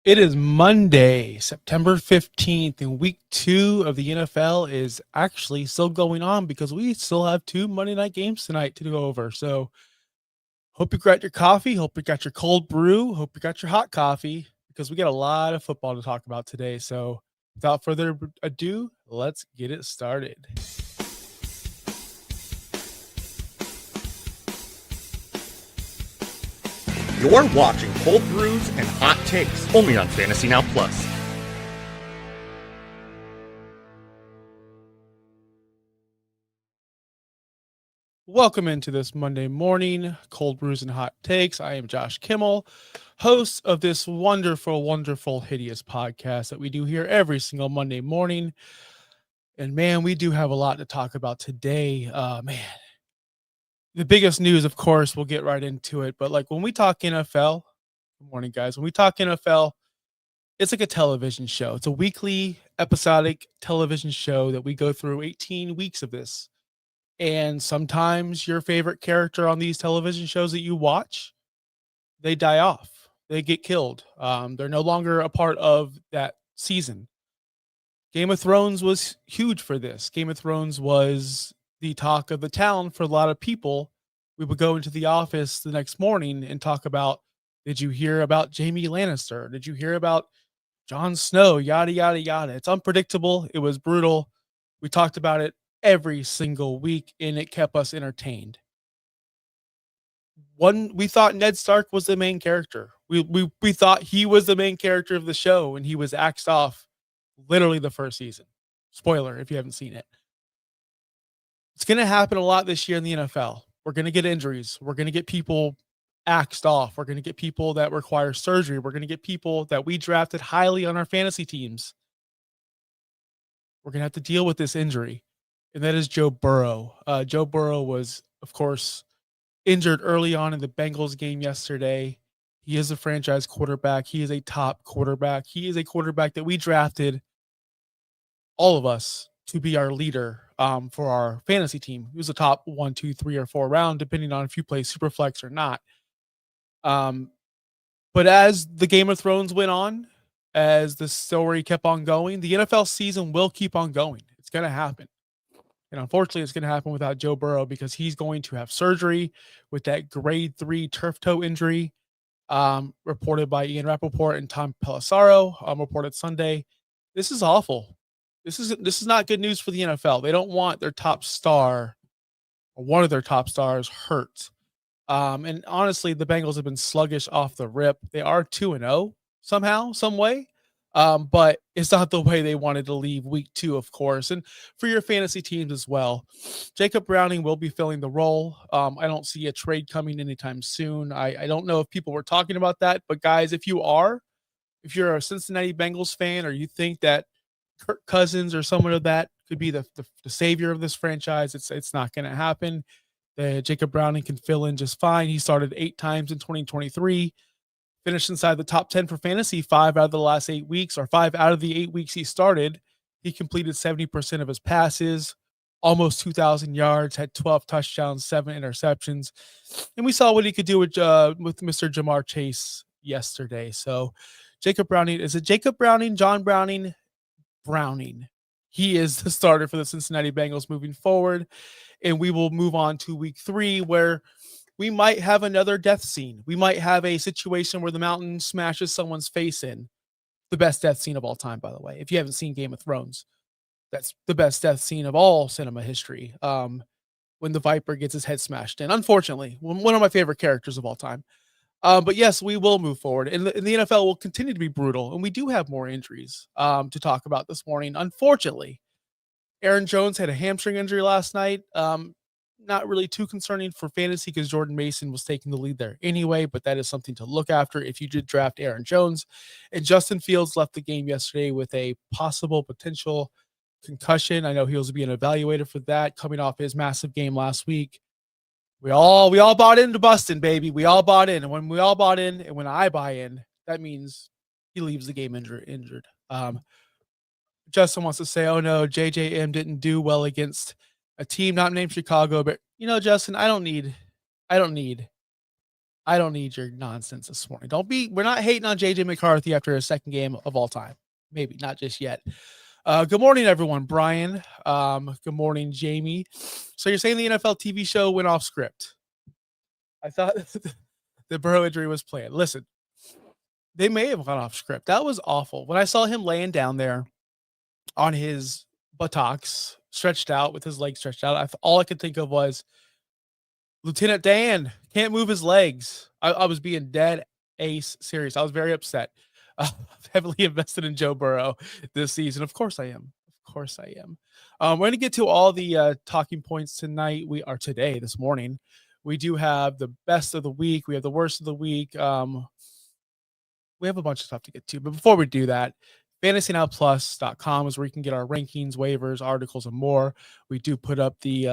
It is Monday, September 15th, and week 2 of the NFL is actually still going on because we still have 2 Monday night games tonight to go over. So, hope you got your coffee, hope you got your cold brew, hope you got your hot coffee because we got a lot of football to talk about today. So, without further ado, let's get it started. You're watching Cold Brews and Hot Takes, only on Fantasy Now Plus. Welcome into this Monday morning, Cold Brews and Hot Takes. I am Josh Kimmel, host of this wonderful, wonderful, hideous podcast that we do here every single Monday morning. And man, we do have a lot to talk about today. Man, the biggest news, of course, we'll get right into it. But like when we talk NFL, good morning, guys. When we talk NFL, it's like a television show. It's a weekly, episodic television show that we go through 18 weeks of this. And sometimes your favorite character on these television shows that you watch, they die off. They get killed. They're no longer a part of that season. Game of Thrones was huge for this. Game of Thrones was the talk of the town for a lot of people. We would go into the office the next morning and talk about, did you hear about Jaime Lannister? Did you hear about Jon Snow? Yada, yada, yada. It's unpredictable. It was brutal. We talked about it every single week and it kept us entertained. We thought Ned Stark was the main character. We thought he was the main character of the show and he was axed off literally the first season. Spoiler if you haven't seen it. It's going to happen a lot this year in the NFL. We're going to get injuries. We're going to get people axed off. We're going to get people that require surgery. We're going to get people that we drafted highly on our fantasy teams. We're going to have to deal with this injury, and that is Joe Burrow. Joe Burrow was, of course, injured early on in the Bengals game yesterday. He is a franchise quarterback. He is a top quarterback. He is a quarterback that we drafted, all of us, to be our leader for our fantasy team. He was a top 1, 2, 3, or 4 round, depending on if you play super flex or not. But as the Game of Thrones went on, as the story kept on going, the NFL season will keep on going. It's going to happen. And unfortunately, it's going to happen without Joe Burrow because he's going to have surgery with that grade 3 turf toe injury, reported by Ian Rappaport and Tom Pelissaro, reported Sunday. This is awful. This is not good news for the NFL. They don't want their top star or one of their top stars hurt. And honestly, the Bengals have been sluggish off the rip. They are 2-0 somehow, some way. But it's not the way they wanted to leave week 2, of course. And for your fantasy teams as well, Jacob Browning will be filling the role. I don't see a trade coming anytime soon. I don't know if people were talking about that, but guys, if you're a Cincinnati Bengals fan or you think that Kirk Cousins or someone of that could be the savior of this franchise, it's not going to happen. Jacob Browning can fill in just fine. He started 8 times in 2023, finished inside the top 10 for fantasy 5 out of the last 8 weeks, or 5 out of the 8 weeks he started. He completed 70% of his passes, almost 2,000 yards, had 12 touchdowns, 7 interceptions. And we saw what he could do with Mr. Jamar Chase yesterday. So Jacob Browning, is it Jacob Browning, John Browning? Browning. He is the starter for the Cincinnati Bengals moving forward. And we will move on to week 3 where we might have another death scene. We might have a situation where the mountain smashes someone's face in. The best death scene of all time, by the way. If you haven't seen Game of Thrones, that's the best death scene of all cinema history. When the Viper gets his head smashed in. Unfortunately, one of my favorite characters of all time. But yes, we will move forward. And the NFL will continue to be brutal. And we do have more injuries to talk about this morning. Unfortunately, Aaron Jones had a hamstring injury last night. Not really too concerning for fantasy because Jordan Mason was taking the lead there anyway, but that is something to look after if you did draft Aaron Jones. And Justin Fields left the game yesterday with a possible potential concussion. I know he was being evaluated for that coming off his massive game last week. We all bought into Bustin, baby. We all bought in. And when we all bought in, and when I buy in, that means he leaves the game injured. Justin wants to say, oh no, JJM didn't do well against a team not named Chicago. But you know, Justin, I don't need I don't need your nonsense this morning. We're not hating on JJ McCarthy after his second game of all time. Maybe not just yet. Good morning, everyone. Brian. Good morning, Jamie. So you're saying the NFL TV show went off script? I thought the Burrow injury was planned. Listen, they may have gone off script. That was awful. When I saw him laying down there on his buttocks, stretched out with his legs stretched out, all I could think of was Lieutenant Dan can't move his legs. I was being dead ace serious. I was very upset. Heavily invested in Joe Burrow this season. Of course I am. Of course I am. We're going to get to all the talking points tonight. This morning. We do have the best of the week. We have the worst of the week. We have a bunch of stuff to get to. But before we do that, fantasynowplus.com is where you can get our rankings, waivers, articles, and more. We do put up the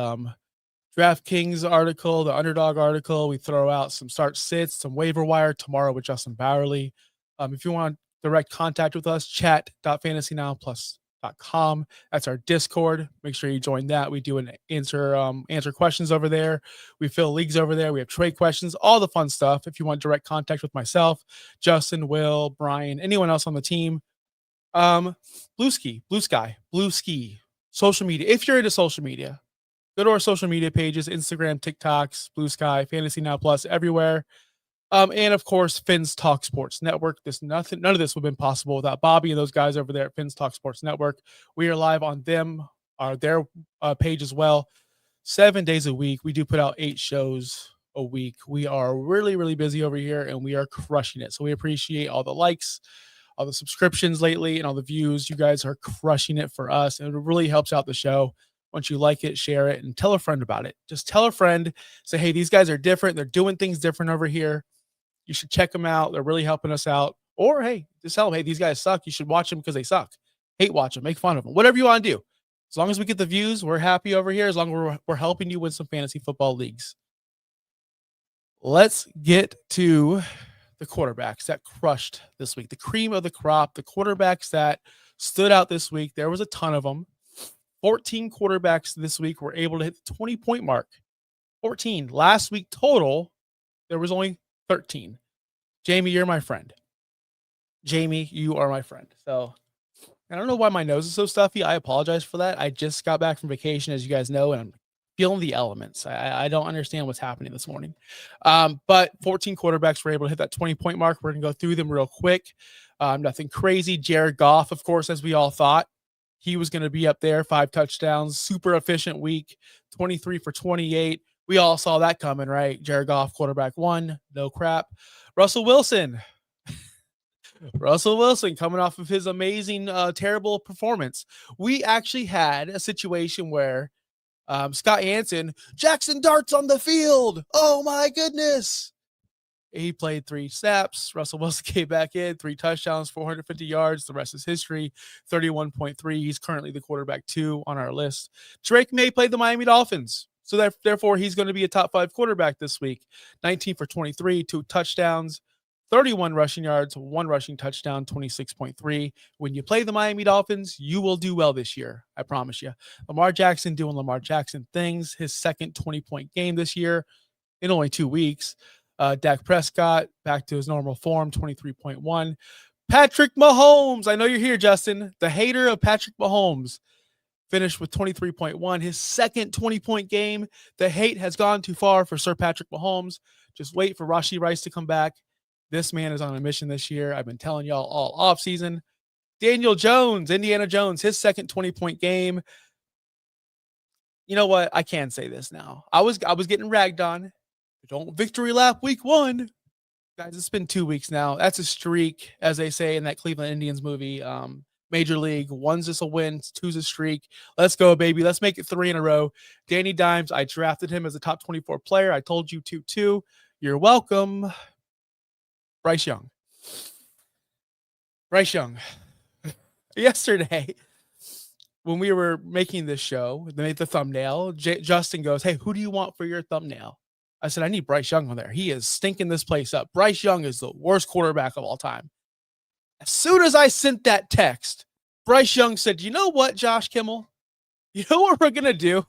DraftKings article, the underdog article. We throw out some start sits, some waiver wire tomorrow with Justin Bowerly. If you want direct contact with us, chat.fantasynowplus.com. That's our Discord. Make sure you join that. We do answer questions over there. We fill leagues over there. We have trade questions, all the fun stuff. If you want direct contact with myself, Justin, Will, Brian, anyone else on the team, Blue Ski, social media. If you're into social media, go to our social media pages, Instagram, TikToks, Blue Sky, Fantasy Now Plus, everywhere. And of course, Finn's Talk Sports Network. None of this would have been possible without Bobby and those guys over there at Finn's Talk Sports Network. We are live on their page as well. 7 days a week. We do put out 8 shows a week. We are really, really busy over here and we are crushing it. So we appreciate all the likes, all the subscriptions lately, and all the views. You guys are crushing it for us, and it really helps out the show. Once you like it, share it, and tell a friend about it. Just tell a friend, say, hey, these guys are different. They're doing things different over here. You should check them out. They're really helping us out. Or, hey, just tell them, hey, these guys suck. You should watch them because they suck. Hate watch them. Make fun of them. Whatever you want to do. As long as we get the views, we're happy over here. As long as we're helping you win some fantasy football leagues. Let's get to the quarterbacks that crushed this week. The cream of the crop. The quarterbacks that stood out this week. There was a ton of them. 14 quarterbacks this week were able to hit the 20-point mark. 14. Last week total, there was only 13. Jamie, you're my friend. Jamie, you are my friend. So I don't know why my nose is so stuffy. I apologize for that. I just got back from vacation, as you guys know, and I'm feeling the elements. I don't understand what's happening this morning. But 14 quarterbacks were able to hit that 20-point mark. We're going to go through them real quick. Nothing crazy. Jared Goff, of course, as we all thought. He was going to be up there, 5 touchdowns, super efficient week, 23 for 28. We all saw that coming, right? Jared Goff, quarterback 1, no crap. Russell Wilson coming off of his amazing, terrible performance. We actually had a situation where Scott Hansen, Jackson Darts on the field. Oh, my goodness. He played 3 snaps. Russell Wilson came back in, 3 touchdowns, 450 yards. The rest is history. 31.3. He's currently the quarterback 2 on our list. Drake May played the Miami Dolphins. So therefore, he's going to be a top 5 quarterback this week. 19 for 23, 2 touchdowns, 31 rushing yards, 1 rushing touchdown, 26.3. When you play the Miami Dolphins, you will do well this year. I promise you. Lamar Jackson doing Lamar Jackson things. His second 20-point game this year in only 2 weeks. Dak Prescott back to his normal form, 23.1. Patrick Mahomes. I know you're here, Justin. The hater of Patrick Mahomes finished with 23.1. His second 20-point game. The hate has gone too far for Sir Patrick Mahomes. Just wait for Rashee Rice to come back. This man is on a mission this year. I've been telling y'all all offseason. Daniel Jones, Indiana Jones, his second 20-point game. You know what? I can say this now. I was getting ragged on. Don't victory lap week 1. Guys, it's been 2 weeks now. That's a streak, as they say in that Cleveland Indians movie. Major League. 1's just a win, 2's a streak. Let's go, baby. Let's make it 3 in a row. Danny Dimes, I drafted him as a top 24 player. I told you to too. You're welcome. Bryce Young. Yesterday, when we were making this show, they made the thumbnail. Justin goes, hey, who do you want for your thumbnail? I said, I need Bryce Young on there. He is stinking this place up. Bryce Young is the worst quarterback of all time. As soon as I sent that text, Bryce Young said, you know what, Josh Kimmel? You know what we're going to do?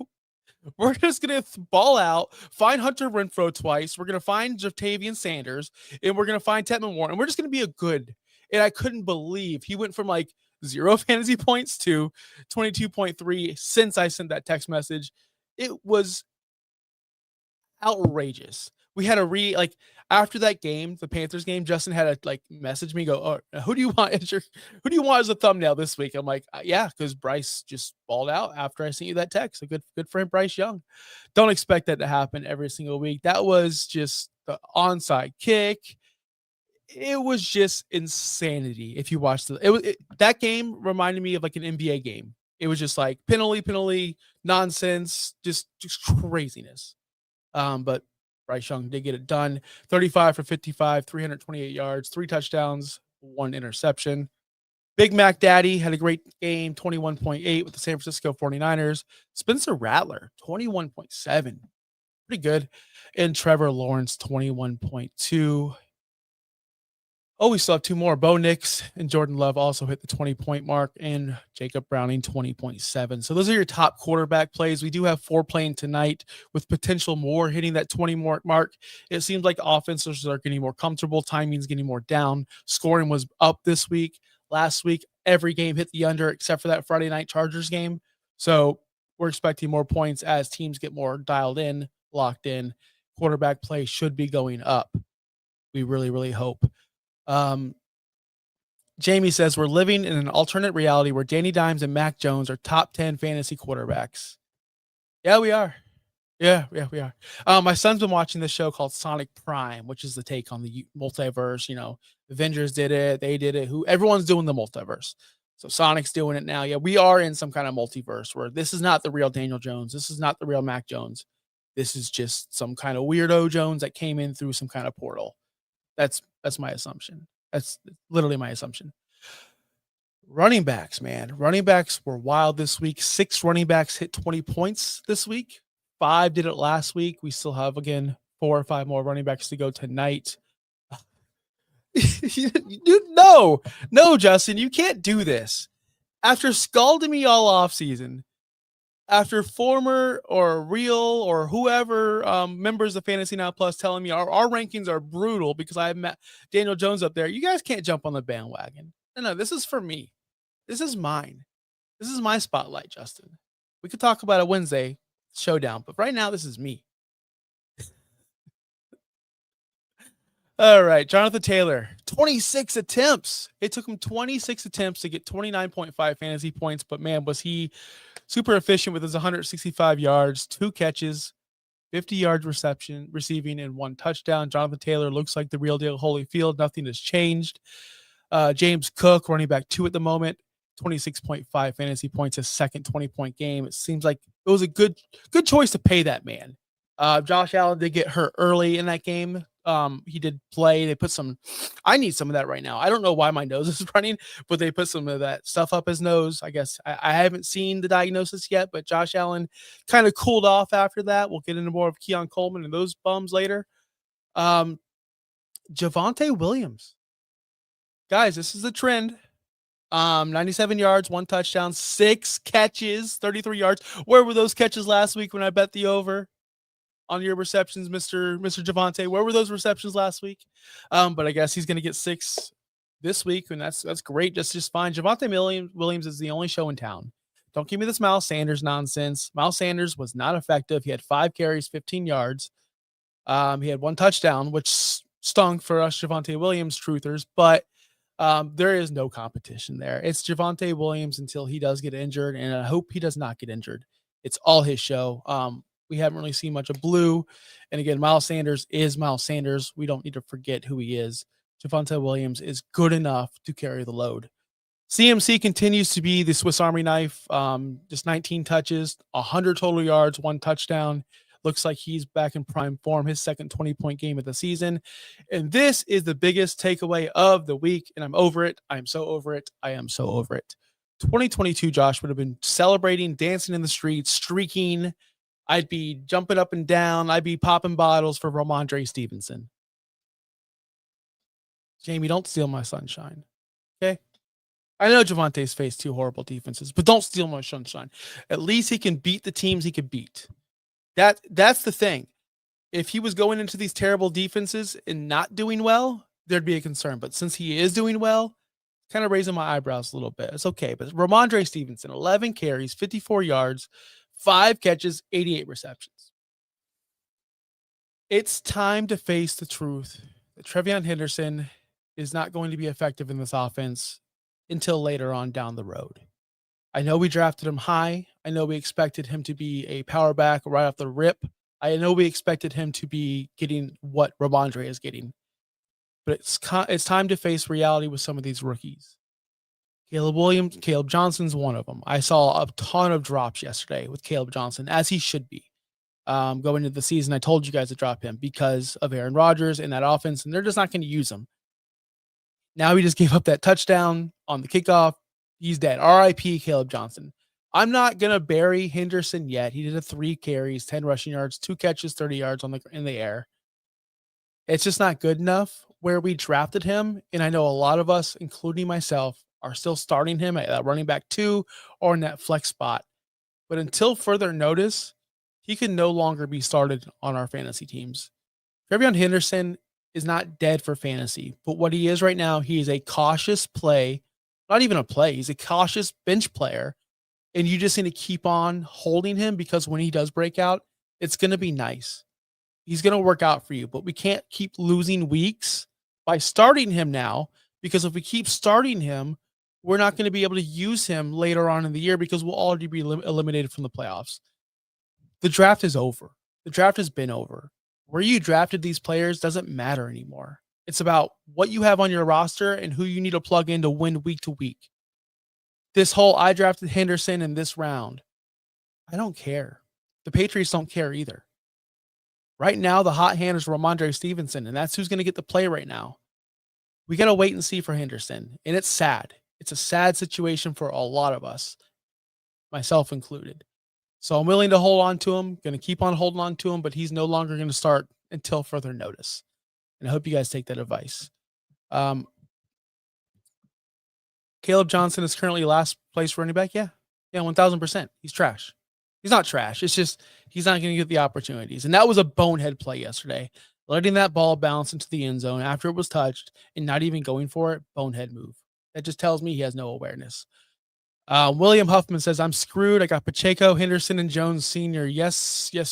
We're just going to ball out, find Hunter Renfrow twice. We're going to find Jatavian Sanders, and we're going to find Tevin Warren. And we're just going to be a good. And I couldn't believe he went from like 0 fantasy points to 22.3 since I sent that text message. It was outrageous. We had like after that game, the Panthers game. Justin had to like message me, go, "Oh, who do you want who do you want as a thumbnail this week?" I'm like, "Yeah, because Bryce just balled out after I sent you that text. So good friend Bryce Young. Don't expect that to happen every single week. That was just the onside kick. It was just insanity. If you watched that game reminded me of like an NBA game. It was just like penalty, nonsense, just craziness. But Bryce Young did get it done. 35 for 55, 328 yards, 3 touchdowns, 1 interception. Big Mac Daddy had a great game, 21.8 with the San Francisco 49ers. Spencer Rattler, 21.7. Pretty good. And Trevor Lawrence, 21.2. Oh, we still have 2 more. Bo Nix and Jordan Love also hit the 20-point mark, and Jacob Browning 20.7. So those are your top quarterback plays. We do have 4 playing tonight with potential more hitting that 20 mark. It seems like offenses are getting more comfortable. Timing's getting more down. Scoring was up this week. Last week, every game hit the under except for that Friday night Chargers game. So we're expecting more points as teams get more dialed in, locked in. Quarterback play should be going up. We really, really hope. Jamie says we're living in an alternate reality where Danny Dimes and Mac Jones are top 10 fantasy quarterbacks. Yeah, we are. Yeah, we are. My son's been watching this show called Sonic Prime, which is the take on the multiverse. You know, Avengers did it, they did it. Everyone's doing the multiverse. So Sonic's doing it now. Yeah, we are in some kind of multiverse where this is not the real Daniel Jones. This is not the real Mac Jones. This is just some kind of weirdo Jones that came in through some kind of portal. That's my assumption. That's literally my assumption. Running backs, man. Running backs were wild this week. 6 running backs hit 20 points this week. 5 did it last week. We still have, again, 4 or 5 more running backs to go tonight. No, Justin, you can't do this. After scalding me all off season, after former or real or whoever members of Fantasy Now Plus telling me our rankings are brutal because I have Daniel Jones up there, you guys can't jump on the bandwagon. No, this is for me. This is mine. This is my spotlight, Justin. We could talk about a Wednesday showdown, but right now this is me. All right, Jonathan Taylor, 26 attempts. It took him 26 attempts to get 29.5 fantasy points, but man, was he super efficient with his 165 yards, 2 catches, 50 yards receiving, and 1 touchdown. Jonathan Taylor looks like the real deal Holyfield. Nothing has changed. James Cook, running back 2 at the moment, 26.5 fantasy points, his second 20-point game. It seems like it was a good choice to pay that man. Josh Allen did get hurt early in that game. He did play. They put I need some of that right now. I don't know why my nose is running, but they put some of that stuff up his nose. I guess I haven't seen the diagnosis yet, but Josh Allen kind of cooled off after that. We'll get into more of Keon Coleman and those bums later. Javonte Williams. Guys, this is the trend. 97 yards, 1 touchdown, 6 catches, 33 yards. Where were those catches last week when I bet the over on your receptions, Mr. Javonte? Where were those receptions last week? But I guess he's going to get 6 this week, and that's great. Just fine. Javonte Williams is the only show in town. Don't give me this Miles Sanders nonsense. Miles Sanders was not effective. He had 5 carries, 15 yards. He had 1 touchdown, which stunk for us Javonte Williams truthers, but there is no competition there. It's Javonte Williams until he does get injured, and I hope he does not get injured. It's all his show. We haven't really seen much of Blue. And again, Miles Sanders is Miles Sanders. We don't need to forget who he is. Javonte Williams is good enough to carry the load. CMC continues to be the Swiss Army knife. Just 19 touches, 100 total yards, 1 touchdown. Looks like he's back in prime form, his second 20-point game of the season. And this is the biggest takeaway of the week, and I'm over it. I am so over it. I am so over it. 2022, Josh, would have been celebrating, dancing in the streets, streaking. I'd be jumping up and down. I'd be popping bottles for Ramondre Stevenson. Jamie, don't steal my sunshine, okay? I know Javante's faced 2 horrible defenses, but don't steal my sunshine. At least he can beat the teams he could beat. That's the thing. If he was going into these terrible defenses and not doing well, there'd be a concern. But since he is doing well, kind of raising my eyebrows a little bit. It's okay. But Ramondre Stevenson, 11 carries, 54 yards, 5 catches, 88 receptions. It's time to face the truth that Trevion Henderson is not going to be effective in this offense until later on down the road. I know we drafted him high. I know we expected him to be a power back right off the rip. I know we expected him to be getting what Ramondre is getting. But it's time to face reality with some of these rookies. Caleb Johnson's one of them. I saw a ton of drops yesterday with Caleb Johnson, as he should be. Going into the season, I told you guys to drop him because of Aaron Rodgers and that offense, and they're just not going to use him. Now he just gave up that touchdown on the kickoff. He's dead. RIP Caleb Johnson. I'm not going to bury Henderson yet. He did a 3 carries, 10 rushing yards, 2 catches, 30 yards in the air. It's just not good enough where we drafted him. And I know a lot of us, including myself, are still starting him at that running back 2 or in that flex spot. But until further notice, he can no longer be started on our fantasy teams. Trevion Henderson is not dead for fantasy, but what he is right now, he is a cautious play, not even a play. He's a cautious bench player, and you just need to keep on holding him because when he does break out, it's going to be nice. He's going to work out for you, but we can't keep losing weeks by starting him now because if we keep starting him, we're not going to be able to use him later on in the year because we'll already be eliminated from the playoffs. The draft is over. The draft has been over. Where you drafted these players doesn't matter anymore. It's about what you have on your roster and who you need to plug in to win week to week. This whole I drafted Henderson in this round, I don't care. The Patriots don't care either. Right now, the hot hand is Ramondre Stevenson, and that's who's going to get the play right now. We got to wait and see for Henderson, and it's sad. It's a sad situation for a lot of us, myself included. So I'm willing to hold on to him, going to keep on holding on to him, but he's no longer going to start until further notice. And I hope you guys take that advice. Caleb Johnson is currently last place running back. Yeah, 1,000%. He's trash. He's not trash. It's just he's not going to get the opportunities. And that was a bonehead play yesterday. Letting that ball bounce into the end zone after it was touched and not even going for it, bonehead move. That just tells me he has no awareness. William Huffman says, I'm screwed. I got Pacheco, Henderson, and Jones Sr. Yes. Yeah,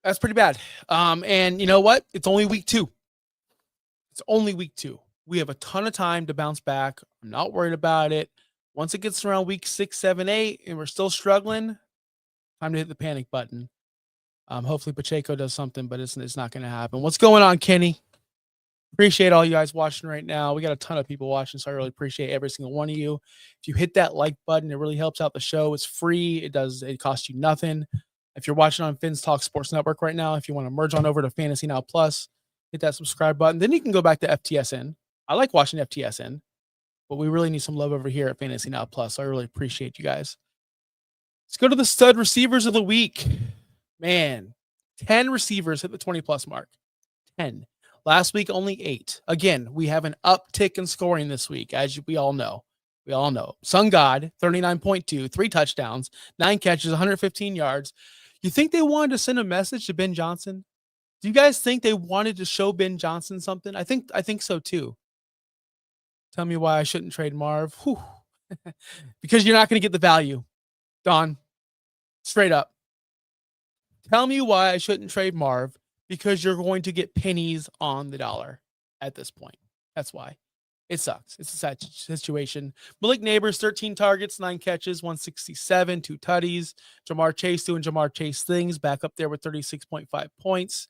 that's pretty bad. And you know what? It's only week 2. We have a ton of time to bounce back. I'm not worried about it. Once it gets around week 6, 7, 8, and we're still struggling, time to hit the panic button. Hopefully Pacheco does something, but it's not going to happen. What's going on, Kenny? Appreciate all you guys watching right now. We got a ton of people watching, so I really appreciate every single one of you. If you hit that like button, it really helps out the show. It's free. It costs you nothing. If you're watching on Finn's Talk Sports Network right now, if you want to merge on over to Fantasy Now Plus, hit that subscribe button. Then you can go back to FTSN. I like watching FTSN, but we really need some love over here at Fantasy Now Plus. So I really appreciate you guys. Let's go to the stud receivers of the week. Man, 10 receivers hit the 20-plus mark. 10. Last week, only 8. Again, we have an uptick in scoring this week, as we all know. Sun God, 39.2, 3 touchdowns, 9 catches, 115 yards. You think they wanted to send a message to Ben Johnson? Do you guys think they wanted to show Ben Johnson something? I think so too. Tell me why I shouldn't trade Marv. Because you're not going to get the value, Don. Straight up. Tell me why I shouldn't trade Marv. Because you're going to get pennies on the dollar at this point. That's why. It sucks. It's a sad situation. Malik Neighbors, 13 targets, 9 catches, 167, 2 tutties. Jamar Chase doing Jamar Chase things, back up there with 36.5 points.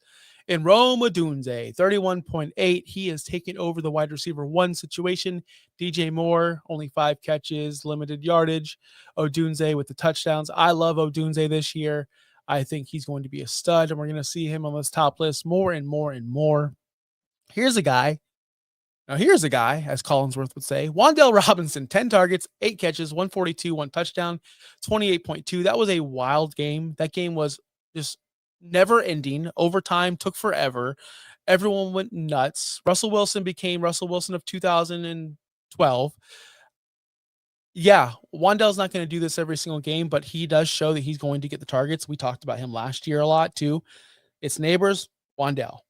And Rome Odunze, 31.8. He is taking over the wide receiver 1 situation. DJ Moore, only 5 catches, limited yardage. Odunze with the touchdowns. I love Odunze this year. I think he's going to be a stud, and we're going to see him on this top list more and more and more. Here's a guy, as Collinsworth would say. Wan'Dale Robinson, 10 targets, 8 catches, 142, 1 touchdown, 28.2. That was a wild game. That game was just never ending. Overtime took forever. Everyone went nuts. Russell Wilson became Russell Wilson of 2012. Yeah, Wandell's not going to do this every single game, but he does show that he's going to get the targets. We talked about him last year a lot too. It's neighbors, Wandell.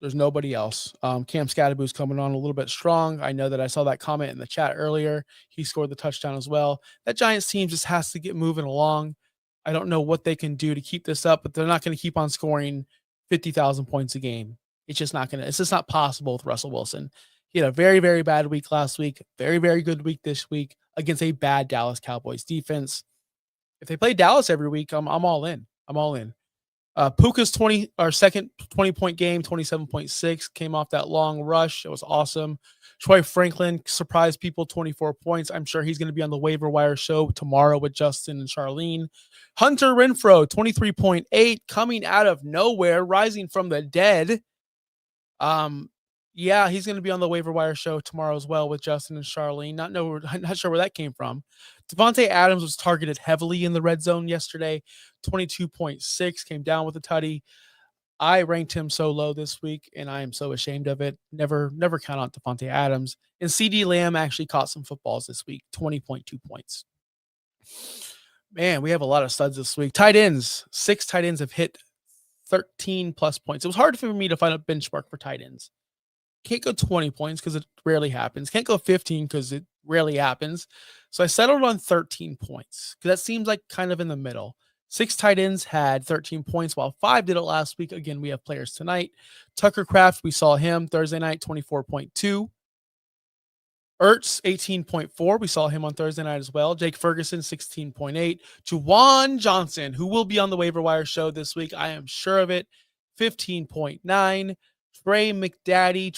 There's nobody else. Cam Scadaboo's coming on a little bit strong. I know that I saw that comment in the chat earlier. He scored the touchdown as well. That Giants team just has to get moving along. I don't know what they can do to keep this up, but they're not going to keep on scoring 50,000 points a game. It's just not going to, it's just not possible with Russell Wilson. He had a very, very bad week last week, very, very good week this week against a bad Dallas Cowboys defense. If they play Dallas every week, I'm all in. I'm all in. Puka's second 20-point game, 27.6, came off that long rush. It was awesome. Troy Franklin surprised people, 24 points. I'm sure he's going to be on the waiver wire show tomorrow with Justin and Charlene. Hunter Renfrow, 23.8, coming out of nowhere, rising from the dead. Yeah, he's going to be on the waiver wire show tomorrow as well with Justin and Charlene. Not sure where that came from. Devontae Adams was targeted heavily in the red zone yesterday. 22.6, came down with a tutty. I ranked him so low this week, and I am so ashamed of it. Never count on Devontae Adams. And CD Lamb actually caught some footballs this week, 20.2 points. Man, we have a lot of studs this week. Tight ends, 6 tight ends have hit 13 plus points. It was hard for me to find a benchmark for tight ends. Can't go 20 points because it rarely happens. Can't go 15 because it rarely happens. So I settled on 13 points because that seems like kind of in the middle. 6 tight ends had 13 points while 5 did it last week. Again, we have players tonight. Tucker Kraft, we saw him Thursday night, 24.2. Ertz, 18.4. We saw him on Thursday night as well. Jake Ferguson, 16.8. Juwan Johnson, who will be on the waiver wire show this week, I am sure of it, 15.9. Trey McBride,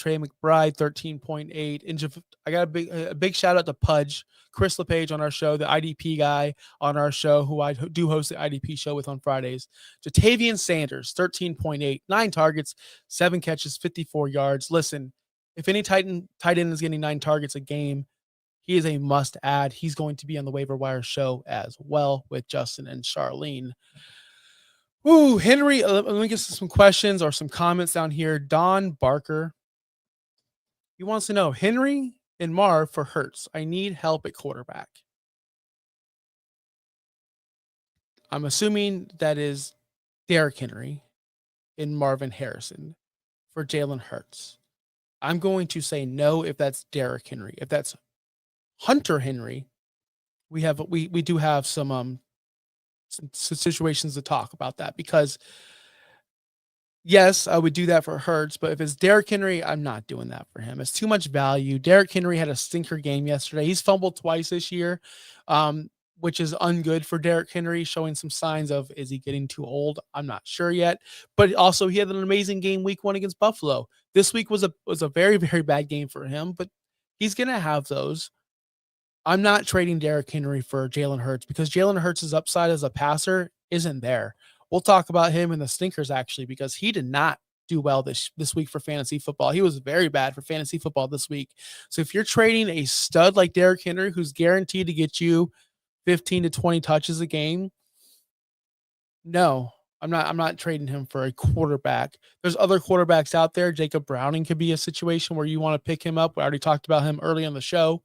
13.8. And I got a big shout out to Pudge, Chris LePage on our show, the IDP guy on our show, who I do host the IDP show with on Fridays. Jatavian Sanders, 13.8, 9 targets, 7 catches, 54 yards. Listen, if any tight end is getting 9 targets a game, he is a must add. He's going to be on the waiver wire show as well with Justin and Charlene. Ooh, Henry, let me get some questions or some comments down here. Don Barker, he wants to know, Henry and Marv for Hurts. I need help at quarterback. I'm assuming that is Derrick Henry and Marvin Harrison for Jalen Hurts. I'm going to say no if that's Derrick Henry. If that's Hunter Henry, we do have some situations to talk about that, because yes, I would do that for Hurts, but if it's Derrick Henry, I'm not doing that for him. It's too much value. Derrick Henry had a stinker game yesterday. He's fumbled twice this year, which is ungood for Derrick Henry, showing some signs of, is he getting too old? I'm not sure yet. But also, he had an amazing game week 1 against Buffalo. This week was a very, very bad game for him, but he's going to have those. I'm not trading Derrick Henry for Jalen Hurts, because Jalen Hurts' upside as a passer isn't there. We'll talk about him in the stinkers, actually, because he did not do well this week for fantasy football. He was very bad for fantasy football this week. So if you're trading a stud like Derrick Henry, who's guaranteed to get you 15 to 20 touches a game, no, I'm not trading him for a quarterback. There's other quarterbacks out there. Jacob Browning could be a situation where you want to pick him up. We already talked about him early on the show.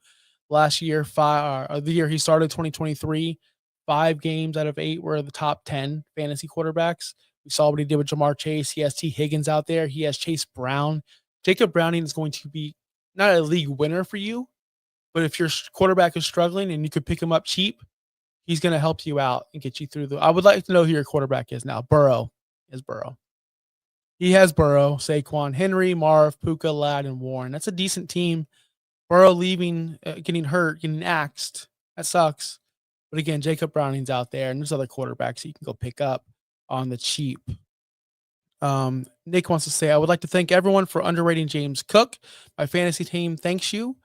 Last year, the year he started, 2023, 5 games out of 8 were the top 10 fantasy quarterbacks. We saw what he did with Jamar Chase. He has T. Higgins out there. He has Chase Brown. Jacob Browning is going to be not a league winner for you, but if your quarterback is struggling and you could pick him up cheap, he's going to help you out and get you through I would like to know who your quarterback is now. Burrow is Burrow. He has Burrow, Saquon, Henry, Marv, Puka, Ladd, and Warren. That's a decent team. Burrow leaving, getting hurt, getting axed. That sucks. But again, Jacob Browning's out there, and there's other quarterbacks that you can go pick up on the cheap. Nick wants to say, I would like to thank everyone for underrating James Cook. My fantasy team thanks you.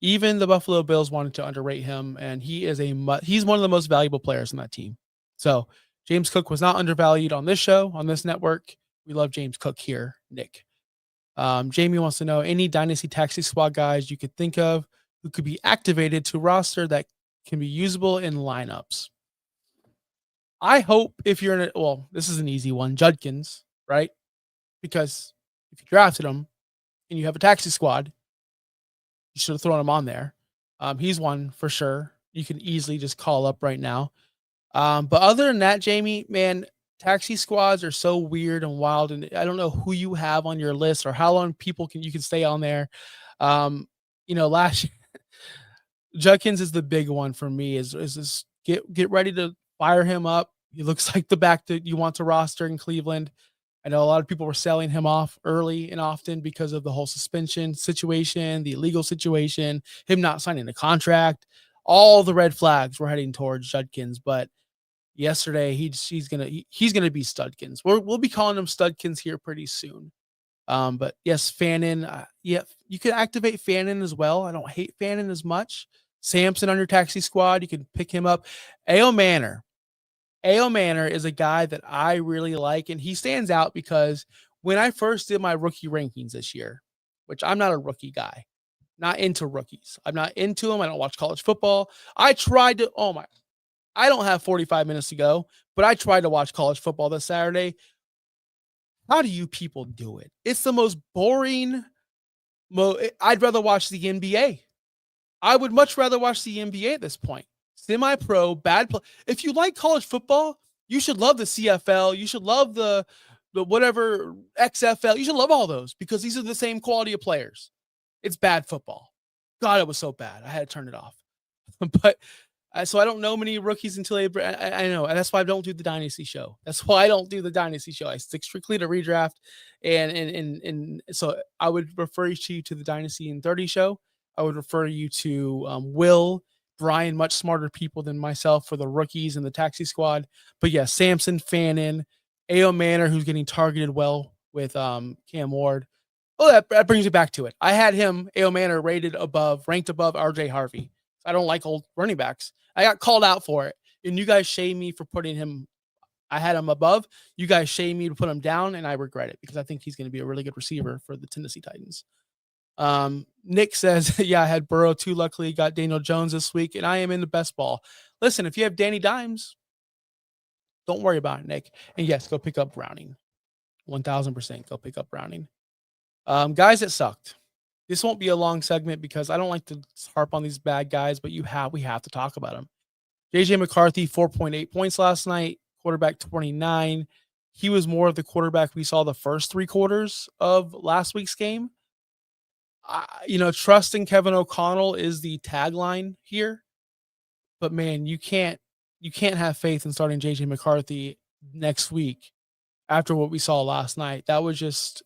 Even the Buffalo Bills wanted to underrate him, and he's one of the most valuable players on that team. So James Cook was not undervalued on this show, on this network. We love James Cook here, Nick. Jamie wants to know any Dynasty Taxi Squad guys you could think of who could be activated to roster that can be usable in lineups. I hope if you're this is an easy one, Judkins, right? Because if you drafted him and you have a taxi squad, you should have thrown him on there. He's one for sure. You can easily just call up right now. But other than that, Jamie, man, taxi squads are so weird and wild, and I don't know who you have on your list or how long you can stay on there. Last Judkins is the big one for me. Is this get ready to fire him up? He looks like the back that you want to roster in Cleveland. I know a lot of people were selling him off early and often because of the whole suspension situation, the illegal situation, him not signing the contract. All the red flags were heading towards Judkins, but yesterday he's gonna be Studkins. We'll be calling him Studkins here pretty soon. But yes, Fannin. Yeah, you can activate Fannin as well. I don't hate Fannin as much. Sampson on your taxi squad, you can pick him up. Ao Manor. Ao Manor is a guy that I really like, and he stands out because when I first did my rookie rankings this year, which I'm not a rookie guy, not into rookies. I'm not into them. I don't watch college football. I tried to, oh my, I don't have 45 minutes to go, but I tried to watch college football this Saturday. How do you people do it? It's the most boring. I'd rather watch the NBA. I would much rather watch the NBA at this point. Semi-pro, bad play. If you like college football, you should love the CFL. You should love the whatever XFL. You should love all those because these are the same quality of players. It's bad football. God, it was so bad. I had to turn it off. But so I don't know many rookies until I know. And that's why I don't do the Dynasty show. That's why I don't do the Dynasty show. I stick strictly to redraft. And so I would refer you to the Dynasty in 30 show. I would refer you to Will, Brian, much smarter people than myself for the rookies and the taxi squad. But yeah, Sampson, Fannin, Ao Manor, who's getting targeted well with Cam Ward. Oh, that brings me back to it. I had him, Ao Manor, ranked above RJ Harvey. I don't like old running backs. I got called out for it. And you guys shame me for putting him. I had him above. You guys shame me to put him down, and I regret it because I think he's going to be a really good receiver for the Tennessee Titans. Nick says, yeah, I had Burrow too. Luckily, got Daniel Jones this week, and I am in the best ball. Listen, if you have Danny Dimes, don't worry about it, Nick. And yes, go pick up Browning. 1000% go pick up Browning. Guys that sucked. This won't be a long segment because I don't like to harp on these bad guys, but we have to talk about them. JJ McCarthy, 4.8 points last night, quarterback 29. He was more of the quarterback we saw the first 3 quarters of last week's game. Trust in Kevin O'Connell is the tagline here, but man, you can't have faith in starting JJ McCarthy next week after what we saw last night. That was just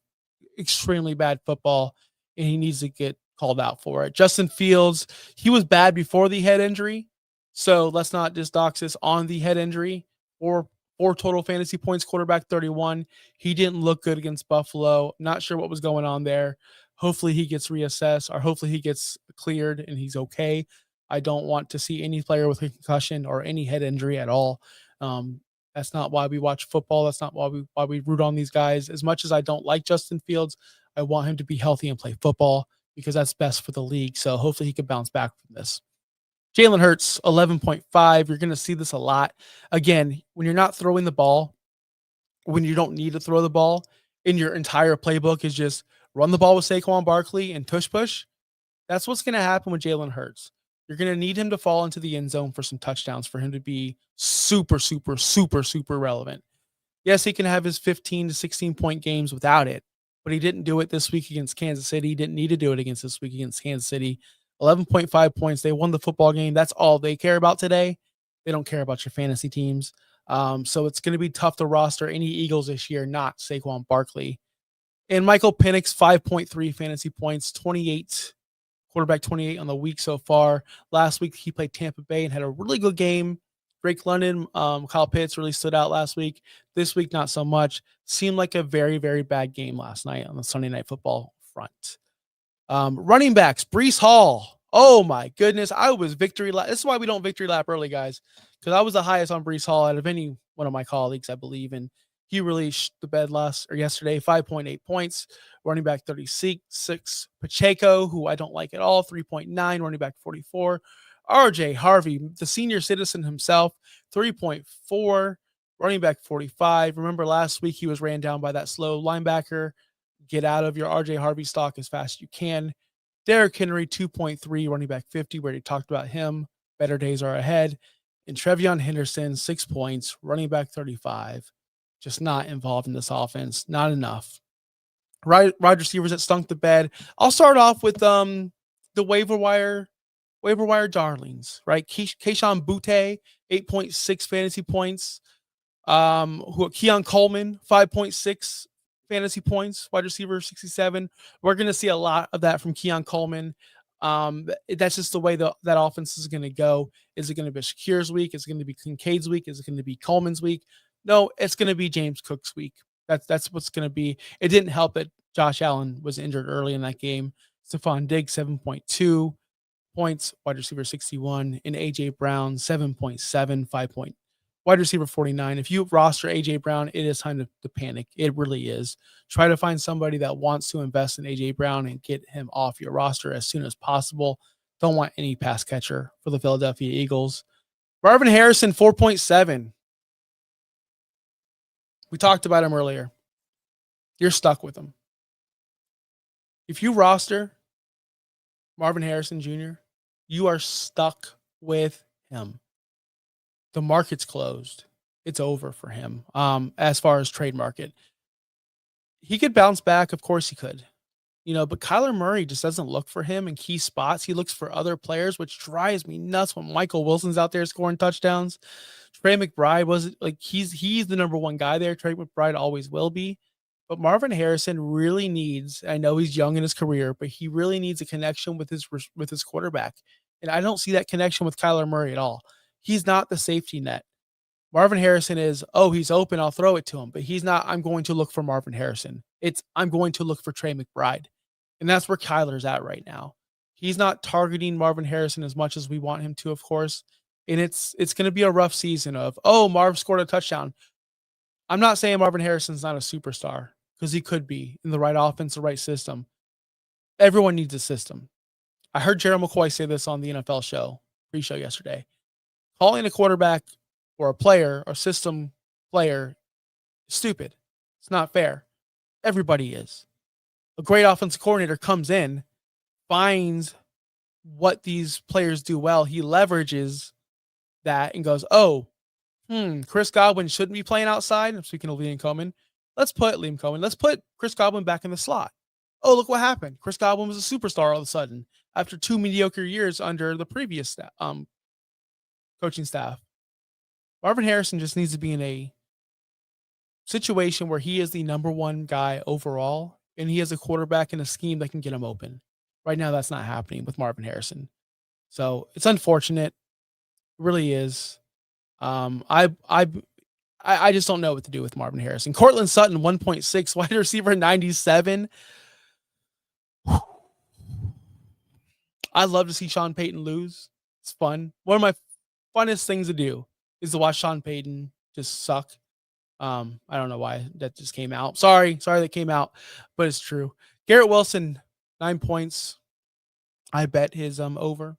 extremely bad football, and he needs to get called out for it. Justin Fields, he was bad before the head injury, so let's not just dox this on the head injury. Or 4 total fantasy points, quarterback 31. He didn't look good against Buffalo. Not sure what was going on there. Hopefully he gets reassessed, or hopefully he gets cleared and he's okay. I don't want to see any player with a concussion or any head injury at all. That's not why we watch football. That's not why we root on these guys. As much as I don't like Justin Fields, I want him to be healthy and play football because that's best for the league. So hopefully he can bounce back from this. Jalen Hurts, 11.5. You're going to see this a lot. Again, when you're not throwing the ball, when you don't need to throw the ball, and your entire playbook is just run the ball with Saquon Barkley and tush push, that's what's going to happen with Jalen Hurts. You're going to need him to fall into the end zone for some touchdowns for him to be super, super, super, super relevant. Yes, he can have his 15 to 16 point games without it, but he didn't do it this week against Kansas City. He didn't need to do it this week against Kansas City. 11.5 points. They won the football game. That's all they care about today. They don't care about your fantasy teams. So it's going to be tough to roster any Eagles this year, not Saquon Barkley. And Michael Penix, 5.3 fantasy points, 28, quarterback 28 on the week so far. Last week, he played Tampa Bay and had a really good game. Drake London, Kyle Pitts really stood out last week. This week, not so much. Seemed like a very, very bad game last night on the Sunday Night Football front. Running backs, Breece Hall. Oh my goodness. I was victory lap. This is why we don't victory lap early, guys, because I was the highest on Breece Hall out of any one of my colleagues, I believe. And he really shit the bed yesterday, 5.8 points, running back 36, Pacheco, who I don't like at all, 3.9, running back 44. RJ Harvey, the senior citizen himself, 3.4, running back 45. Remember last week he was ran down by that slow linebacker. Get out of your RJ Harvey stock as fast as you can. Derrick Henry, 2.3, running back 50. We already talked about him. Better days are ahead. And Trevion Henderson, 6 points, running back 35. Just not involved in this offense. Not enough. Wide receivers that stunk the bed. I'll start off with the waiver wire darlings, right? Keyshawn Butte, 8.6 fantasy points. Keon Coleman, 5.6 fantasy points, wide receiver 67. We're going to see a lot of that from Keon Coleman. That's just the way that offense is going to go. Is it going to be Shakir's week? Is it going to be Kincaid's week? Is it going to be Coleman's week? No, it's going to be James Cook's week. That's what's going to be. It didn't help that Josh Allen was injured early in that game. Stephon Diggs, 7.2 points, wide receiver 61, and AJ Brown, 7.7, 5 point, wide receiver 49. If you roster AJ Brown, it is time to panic. It really is. Try to find somebody that wants to invest in AJ Brown and get him off your roster as soon as possible. Don't want any pass catcher for the Philadelphia Eagles. Marvin Harrison, 4.7. We talked about him earlier. You're stuck with him. If you roster Marvin Harrison Jr., you are stuck with him. The market's closed. It's over for him. As far as trade market, he could bounce back. Of course he could, but Kyler Murray just doesn't look for him in key spots. He looks for other players, which drives me nuts when Michael Wilson's out there scoring touchdowns. Trey McBride was like, he's the number one guy there. Trey McBride always will be. But Marvin Harrison really needs, I know he's young in his career, but he really needs a connection with his quarterback. And I don't see that connection with Kyler Murray at all. He's not the safety net. Marvin Harrison is, he's open, I'll throw it to him. But he's not, I'm going to look for Marvin Harrison. It's, I'm going to look for Trey McBride. And that's where Kyler's at right now. He's not targeting Marvin Harrison as much as we want him to, of course. And it's going to be a rough season of, Marv scored a touchdown. I'm not saying Marvin Harrison's not a superstar, because he could be in the right offense, the right system. Everyone needs a system. I heard Gerald McCoy say this on the NFL show, pre-show yesterday. Calling a quarterback or a player or system player is stupid. It's not fair. Everybody is. A great offensive coordinator comes in, finds what these players do well. He leverages that and goes, Chris Godwin shouldn't be playing outside. I'm speaking of Liam Coleman. Let's put Chris Godwin back in the slot. Oh, look what happened. Chris Godwin was a superstar all of a sudden after 2 mediocre years under the previous coaching staff. Marvin Harrison just needs to be in a situation where he is the number one guy overall, and he has a quarterback in a scheme that can get him open. Right now, that's not happening with Marvin Harrison. So it's unfortunate. It really is. I just don't know what to do with Marvin Harrison. Cortland Sutton, 1.6, wide receiver 97. I love to see Sean Payton lose. It's fun. One of my funnest things to do is to watch Sean Payton just suck. I don't know why that just came out. Sorry that came out, but it's true. Garrett Wilson, 9 points. I bet his over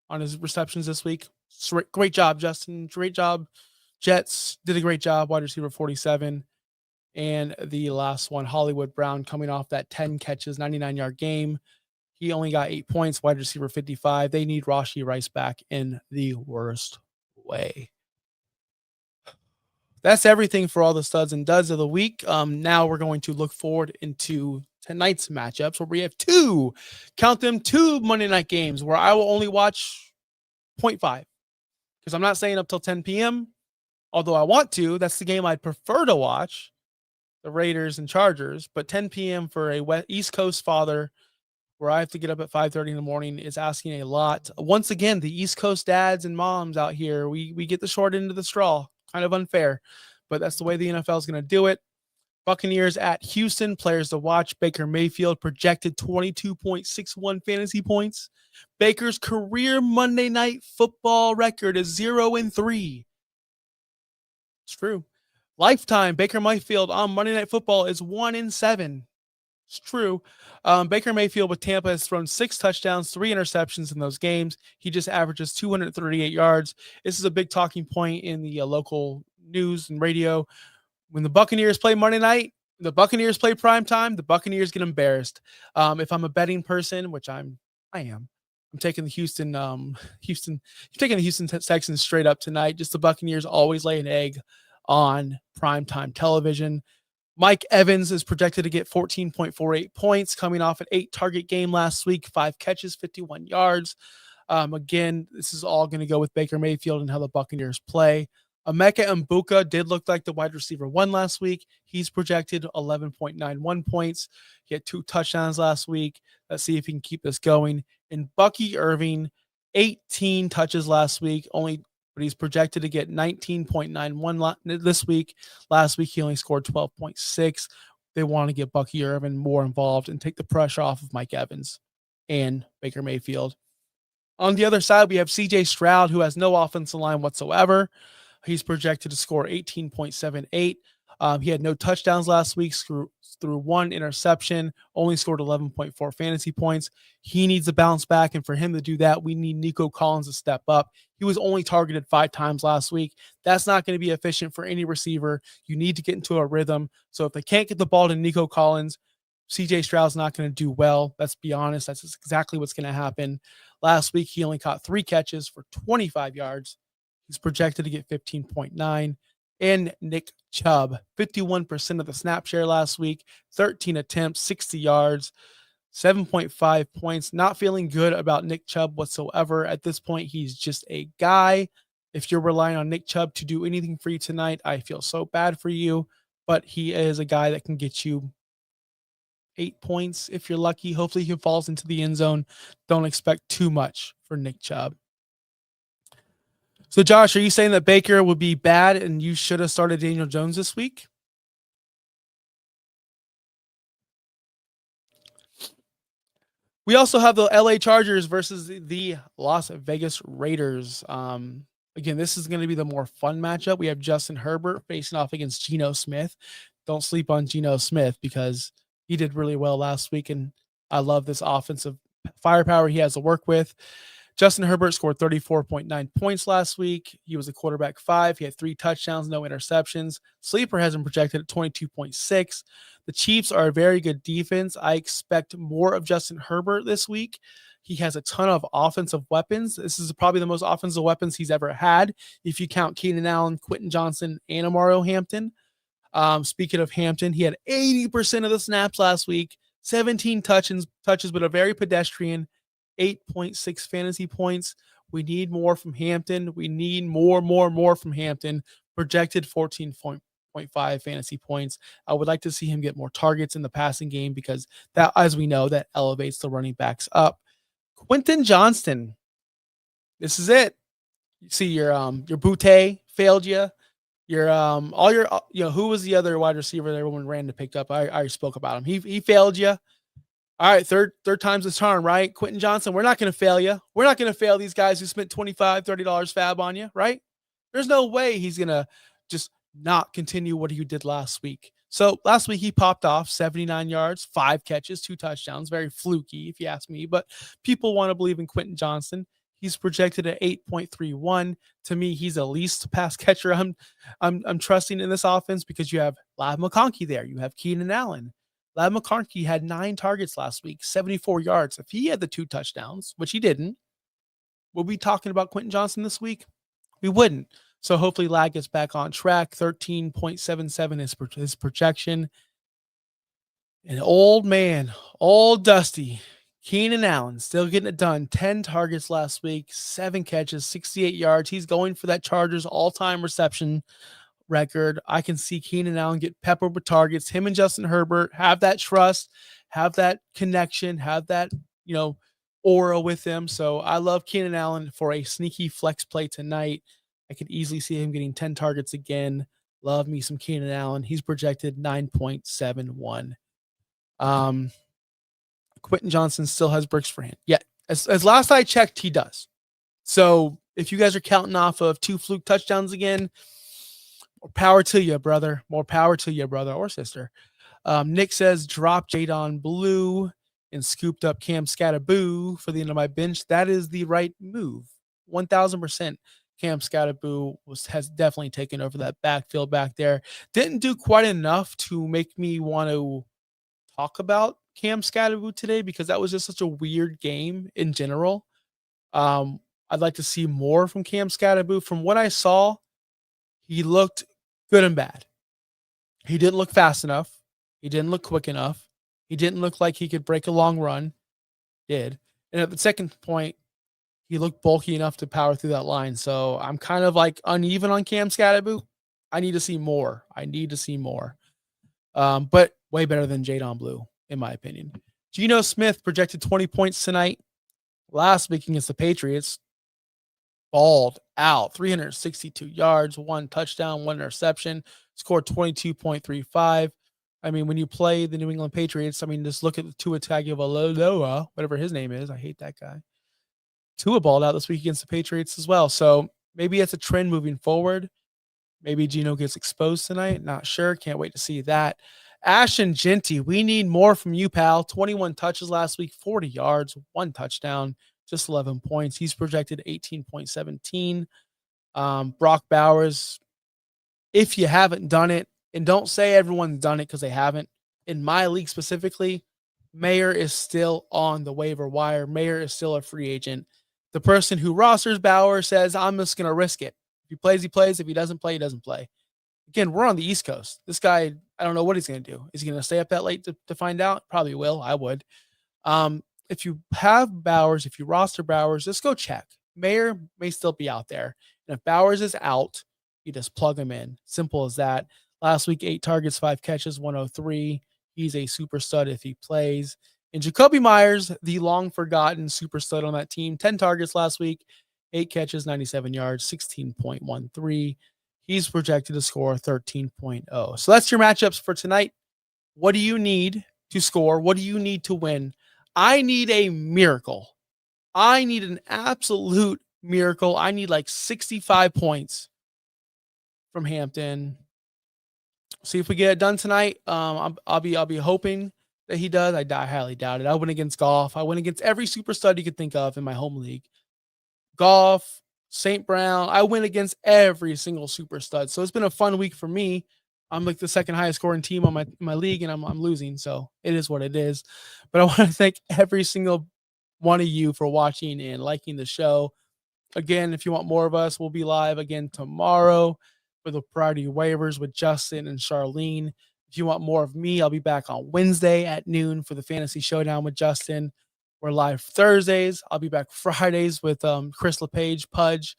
on his receptions this week. Great job, Justin. Great job. Jets did a great job. Wide receiver 47. And the last one, Hollywood Brown, coming off that 10 catches, 99-yard game. He only got 8 points, wide receiver 55. They need Rashee Rice back in the worst way. That's everything for all the studs and duds of the week. Now we're going to look forward into tonight's matchups where we have two Monday night games where I will only watch 0.5 because I'm not staying up till 10 p.m. Although I want to. That's the game I'd prefer to watch, the Raiders and Chargers. But 10 p.m. for a East Coast father where I have to get up at 5:30 in the morning is asking a lot. Once again, the East Coast dads and moms out here, we get the short end of the straw. Kind of unfair, but that's the way the NFL is going to do it. Buccaneers at Houston, players to watch. Baker Mayfield projected 22.61 fantasy points. Baker's career Monday Night Football record is 0-3. It's true. Lifetime Baker Mayfield on Monday Night Football is 1-7. It's true. Baker Mayfield with Tampa has thrown 6 touchdowns, 3 interceptions in those games. He just averages 238 yards. This is a big talking point in the local news and radio. When the Buccaneers play Monday night, the Buccaneers play prime time, the Buccaneers get embarrassed. If I'm a betting person, which I'm I am. I'm taking the Houston. I'm taking the Houston Texans straight up tonight. Just the Buccaneers always lay an egg on primetime television. Mike Evans is projected to get 14.48 points coming off an 8-target game last week, 5 catches, 51 yards. Again, this is all going to go with Baker Mayfield and how the Buccaneers play. Emeka Mbuka did look like the wide receiver one last week. He's projected 11.91 points. He had 2 touchdowns last week. Let's see if he can keep this going. And Bucky Irving, 18 touches last week, but he's projected to get 19.91 this week. Last week, he only scored 12.6. They want to get Bucky Irving more involved and take the pressure off of Mike Evans and Baker Mayfield. On the other side, we have CJ Stroud, who has no offensive line whatsoever. He's projected to score 18.78. He had no touchdowns last week through 1 interception, only scored 11.4 fantasy points. He needs to bounce back, and for him to do that, we need Nico Collins to step up. He was only targeted 5 times last week. That's not going to be efficient for any receiver. You need to get into a rhythm. So if they can't get the ball to Nico Collins, CJ Stroud's not going to do well. Let's be honest. That's exactly what's going to happen. Last week, he only caught 3 catches for 25 yards. He's projected to get 15.9. And Nick Chubb, 51% of the snap share last week, 13 attempts, 60 yards, 7.5 points. Not feeling good about Nick Chubb whatsoever. At this point, he's just a guy. If you're relying on Nick Chubb to do anything for you tonight, I feel so bad for you. But he is a guy that can get you 8 points if you're lucky. Hopefully he falls into the end zone. Don't expect too much for Nick Chubb. So, Josh, are you saying that Baker would be bad and you should have started Daniel Jones this week? We also have the LA Chargers versus the Las Vegas Raiders. Again, this is going to be the more fun matchup. We have Justin Herbert facing off against Geno Smith. Don't sleep on Geno Smith because he did really well last week, and I love this offensive firepower he has to work with. Justin Herbert scored 34.9 points last week. He was a quarterback 5. He had 3 touchdowns, no interceptions. Sleeper has him projected at 22.6. The Chiefs are a very good defense. I expect more of Justin Herbert this week. He has a ton of offensive weapons. This is probably the most offensive weapons he's ever had, if you count Keenan Allen, Quentin Johnson, and Amaro Hampton. Speaking of Hampton, he had 80% of the snaps last week, 17 touches, but a very pedestrian, 8.6 fantasy points. We need more from Hampton. We need more from Hampton. Projected 14.5 fantasy points. I would like to see him get more targets in the passing game because that, as we know, that elevates the running backs up. Quentin Johnston. This is it. You see your Butte failed you. Who was the other wide receiver that everyone ran to pick up? I already spoke about him. He failed you. All right, third time's the charm, right? Quentin Johnson, we're not going to fail you. We're not going to fail these guys who spent $25, $30 fab on you, right? There's no way he's going to just not continue what he did last week. So last week he popped off 79 yards, 5 catches, 2 touchdowns. Very fluky, if you ask me. But people want to believe in Quentin Johnson. He's projected at 8.31. To me, he's the least pass catcher I'm trusting in this offense because you have Lav McConkey there. You have Keenan Allen. Lav McConkey had 9 targets last week, 74 yards. If he had the 2 touchdowns, which he didn't, would we be talking about Quentin Johnson this week? We wouldn't. So hopefully Lag gets back on track. 13.77 is his projection. And old Dusty, Keenan Allen, still getting it done. 10 targets last week, 7 catches, 68 yards. He's going for that Chargers all-time reception record. I can see Keenan Allen get peppered with targets. Him and Justin Herbert have that trust, have that connection, have that, aura with them. So I love Keenan Allen for a sneaky flex play tonight. I could easily see him getting 10 targets again. Love me some Keenan Allen. He's projected 9.71. Quentin Johnson still has bricks for him. Yeah, as last I checked, he does. So if you guys are counting off of 2 fluke touchdowns again, more power to you, brother. More power to you, brother or sister. Nick says, drop Jadon Blue and scooped up Cam Scatterboo for the end of my bench. That is the right move. 1,000%. Cam Scatterboo has definitely taken over that backfield back there. Didn't do quite enough to make me want to talk about Cam Scatterboot today because that was just such a weird game in general. I'd like to see more from Cam Scatterboot. From what I saw, he looked good and bad. He didn't look fast enough. He didn't look quick enough. He didn't look like he could break a long run. Did. And at the second point, he looked bulky enough to power through that line. So I'm kind of like uneven on Cam Scatterboot. I need to see more. But way better than Jadon Blue, in my opinion. Geno Smith projected 20 points tonight. Last week against the Patriots, balled out, 362 yards, 1 touchdown, 1 interception, scored 22.35. I mean, when you play the New England Patriots, I mean, just look at the Tua Tagovailoa, whatever his name is. I hate that guy. Tua balled out this week against the Patriots as well. So maybe it's a trend moving forward. Maybe Geno gets exposed tonight. Not sure. Can't wait to see that. Ashton Jeanty, we need more from you, pal. 21 touches last week, 40 yards, 1 touchdown, just 11 points. He's projected 18.17. Brock Bowers, if you haven't done it, and don't say everyone's done it because they haven't, in my league specifically, Mayer is still on the waiver wire. Mayer is still a free agent. The person who rosters Bauer says, I'm just going to risk it. If he plays, he plays. If he doesn't play, he doesn't play. Again, we're on the East Coast. This guy, I don't know what he's going to do. Is he going to stay up that late to find out? Probably will. I would. If you have Bowers, if you roster Bowers, just go check. Mayer may still be out there. And if Bowers is out, you just plug him in. Simple as that. Last week, 8 targets, 5 catches, 103. He's a super stud if he plays. And Jacoby Myers, the long-forgotten super stud on that team, 10 targets last week, 8 catches, 97 yards, 16.13. He's projected to score 13.0. So that's your matchups for tonight. What do you need to score? What do you need to win? I need a miracle. I need an absolute miracle. I need like 65 points from Hampton. See if we get it done tonight. I'll be hoping that he does. I highly doubt it. I went against Goff. I went against every super stud you could think of in my home league. Goff, St. Brown. I went against every single super stud. So it's been a fun week for me. I'm like the second highest scoring team on my league, and I'm losing. So it is what it is. But I want to thank every single one of you for watching and liking the show. Again, if you want more of us, we'll be live again tomorrow for the priority waivers with Justin and Charlene. If you want more of me, I'll be back on Wednesday at noon for the Fantasy Showdown with Justin. We're live Thursdays. I'll be back Fridays with Chris LePage, Pudge,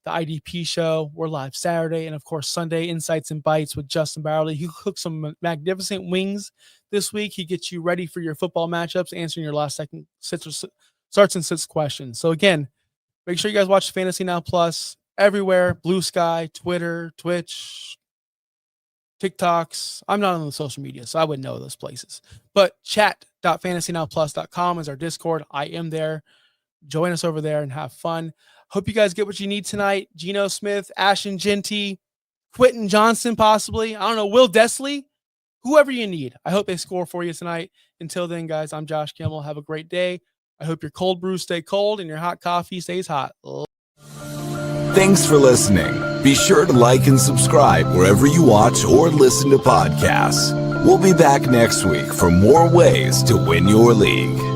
the IDP show. We're live Saturday. And, of course, Sunday, Insights and Bites with Justin Bowerly. He cooked some magnificent wings this week. He gets you ready for your football matchups, answering your last-second starts and sits questions. So, again, make sure you guys watch Fantasy Now Plus everywhere, Blue Sky, Twitter, Twitch, TikToks. I'm not on the social media, so I wouldn't know those places. But chat.fantasynowplus.com is our Discord. I am there. Join us over there and have fun. Hope you guys get what you need tonight. Geno Smith, Ashton Jeanty, Quentin Johnson, possibly. I don't know, Will Desley, whoever you need. I hope they score for you tonight. Until then, guys, I'm Josh Kimmel. Have a great day. I hope your cold brews stay cold and your hot coffee stays hot. Thanks for listening. Be sure to like and subscribe wherever you watch or listen to podcasts. We'll be back next week for more ways to win your league.